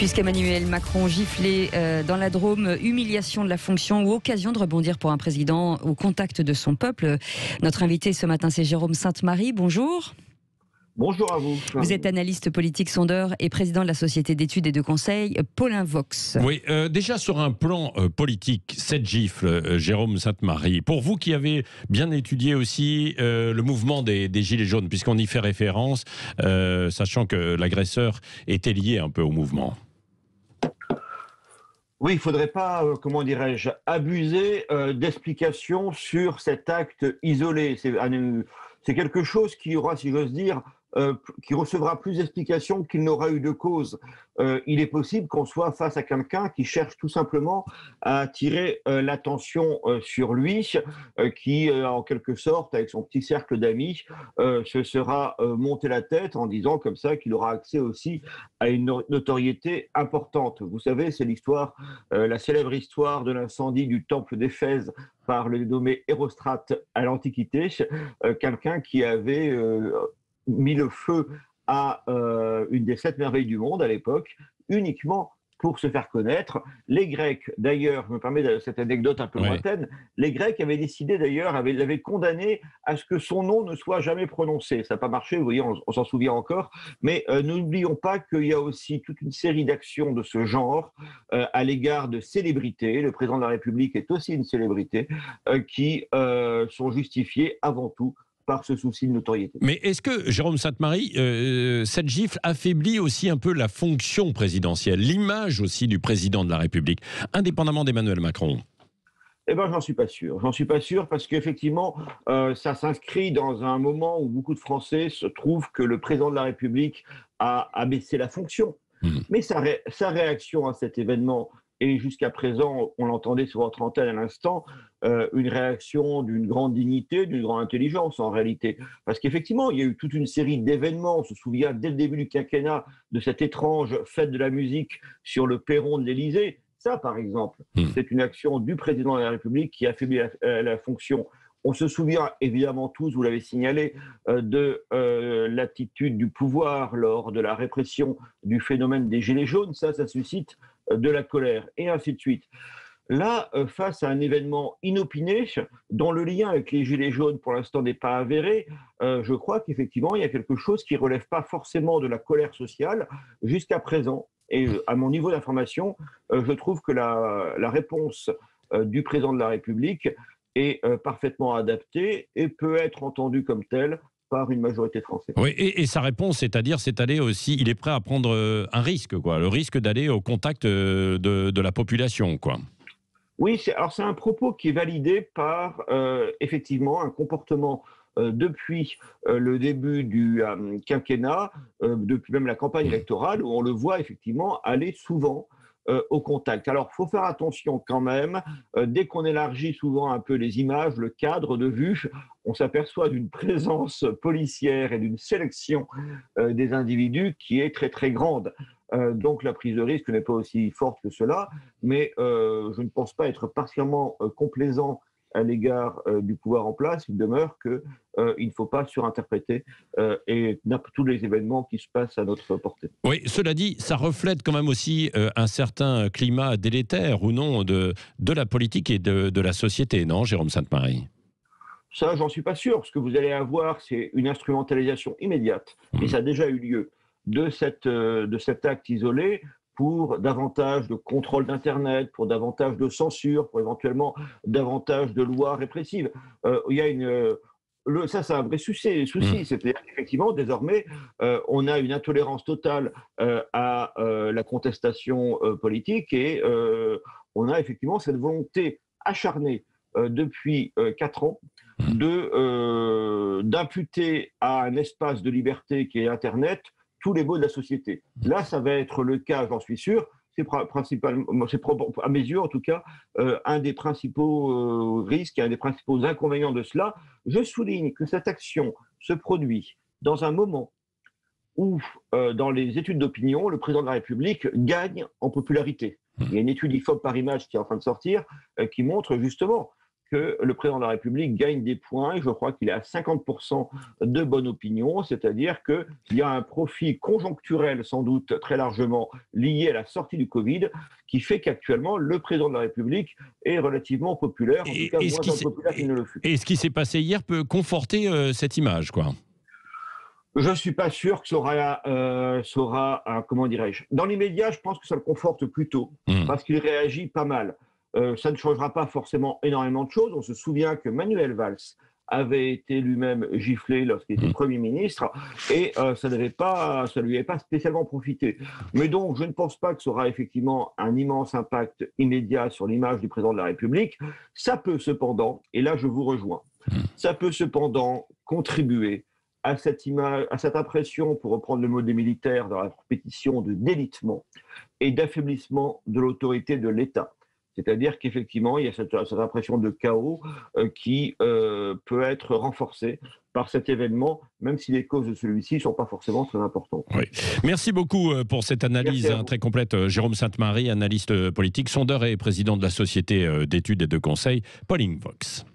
Puisqu'Emmanuel Macron giflé dans la Drôme, humiliation de la fonction ou occasion de rebondir pour un président au contact de son peuple. Notre invité ce matin, c'est Jérôme Sainte-Marie. Bonjour. Bonjour à vous. Vous êtes analyste politique, sondeur et président de la société d'études et de conseil Paulin Vox. Oui, déjà sur un plan politique, cette gifle, Jérôme Sainte-Marie, pour vous qui avez bien étudié aussi le mouvement des Gilets jaunes, puisqu'on y fait référence, sachant que l'agresseur était lié un peu au mouvement. Oui, il ne faudrait pas, comment dirais-je, abuser d'explications sur cet acte isolé. C'est quelque chose qui aura, si j'ose dire, qui recevra plus d'explications qu'il n'aura eu de cause. Il est possible qu'on soit face à quelqu'un qui cherche tout simplement à attirer l'attention sur lui, qui, en quelque sorte, avec son petit cercle d'amis, se sera monté la tête en disant comme ça qu'il aura accès aussi à une notoriété importante. Vous savez, c'est l'histoire, la célèbre histoire de l'incendie du temple d'Éphèse par le dénommé Érostrate à l'Antiquité, quelqu'un qui avait mis le feu à une des 7 merveilles du monde à l'époque, uniquement pour se faire connaître. Les Grecs, d'ailleurs, je me permets de cette anecdote un peu lointaine, les Grecs avaient décidé d'ailleurs, l'avaient condamné à ce que son nom ne soit jamais prononcé. Ça n'a pas marché, vous voyez, on s'en souvient encore, mais n'oublions pas qu'il y a aussi toute une série d'actions de ce genre à l'égard de célébrités, le président de la République est aussi une célébrité, qui sont justifiées avant tout par ce souci de notoriété. Mais est-ce que, Jérôme Sainte-Marie, cette gifle affaiblit aussi un peu la fonction présidentielle, l'image aussi du président de la République, indépendamment d'Emmanuel Macron ? Eh bien, j'en suis pas sûr. J'en suis pas sûr parce qu'effectivement, ça s'inscrit dans un moment où beaucoup de Français se trouvent que le président de la République a abaissé la fonction. Mais sa réaction à cet événement, et jusqu'à présent, on l'entendait sur votre antenne à l'instant, une réaction d'une grande dignité, d'une grande intelligence en réalité. Parce qu'effectivement, il y a eu toute une série d'événements. On se souvient dès le début du quinquennat de cette étrange fête de la musique sur le perron de l'Élysée. Ça, par exemple, c'est une action du président de la République qui affaiblit la fonction. On se souvient évidemment tous, vous l'avez signalé, de l'attitude du pouvoir lors de la répression du phénomène des Gilets jaunes. Ça suscite de la colère, et ainsi de suite. Là, face à un événement inopiné, dont le lien avec les Gilets jaunes, pour l'instant, n'est pas avéré, je crois qu'effectivement, il y a quelque chose qui ne relève pas forcément de la colère sociale jusqu'à présent. Et à mon niveau d'information, je trouve que la réponse du président de la République est parfaitement adaptée et peut être entendue comme telle par une majorité de Français. Oui, et sa réponse, c'est-à-dire, c'est aller aussi, il est prêt à prendre un risque, quoi, le risque d'aller au contact de la population, quoi. Oui, c'est un propos qui est validé par, effectivement, un comportement depuis le début du quinquennat, depuis même la campagne électorale, où on le voit effectivement aller souvent au contact. Alors, il faut faire attention quand même, dès qu'on élargit souvent un peu les images, le cadre de vue, on s'aperçoit d'une présence policière et d'une sélection des individus qui est très très grande. Donc la prise de risque n'est pas aussi forte que cela, mais je ne pense pas être particulièrement complaisant à l'égard du pouvoir en place. Il demeure qu'il ne faut pas surinterpréter tous les événements qui se passent à notre portée. Oui, cela dit, ça reflète quand même aussi un certain climat délétère ou non de la politique et de la société, non, Jérôme Sainte-Marie ? Ça, j'en suis pas sûr. Ce que vous allez avoir, c'est une instrumentalisation immédiate, et ça a déjà eu lieu, de cet acte isolé pour davantage de contrôle d'Internet, pour davantage de censure, pour éventuellement davantage de lois répressives. Il y a ça, c'est un vrai souci. C'est-à-dire qu'effectivement, désormais, on a une intolérance totale à la contestation politique et on a effectivement cette volonté acharnée depuis 4 ans d'imputer à un espace de liberté qui est Internet tous les maux de la société. Là, ça va être le cas, j'en suis sûr. C'est principalement, à mes yeux en tout cas, un des principaux risques, un des principaux inconvénients de cela. Je souligne que cette action se produit dans un moment où, dans les études d'opinion, le président de la République gagne en popularité. Il y a une étude IFOP par image qui est en train de sortir, qui montre justement que le président de la République gagne des points, et je crois qu'il est à 50% de bonne opinion, c'est-à-dire qu'il y a un profit conjoncturel, sans doute très largement lié à la sortie du Covid, qui fait qu'actuellement, le président de la République est relativement populaire, en tout cas moins impopulaire qu'il ne le fut. Et ce qui s'est passé hier peut conforter cette image, quoi. Je ne suis pas sûr que ça aura comment dirais-je. Dans l'immédiat, je pense que ça le conforte plutôt, parce qu'il réagit pas mal. Ça ne changera pas forcément énormément de choses. On se souvient que Manuel Valls avait été lui-même giflé lorsqu'il était Premier ministre, et ça ne lui avait pas spécialement profité. Mais donc, je ne pense pas que ça aura effectivement un immense impact immédiat sur l'image du président de la République. Ça peut cependant, et là je vous rejoins, ça peut cependant contribuer à cette image, à cette impression, pour reprendre le mot des militaires dans la pétition, de délitement et d'affaiblissement de l'autorité de l'État. C'est-à-dire qu'effectivement, il y a cette impression de chaos qui peut être renforcée par cet événement, même si les causes de celui-ci ne sont pas forcément très importantes. Oui. Merci beaucoup pour cette analyse très complète. Jérôme Sainte-Marie, analyste politique, sondeur et président de la Société d'études et de conseil Polling Vox.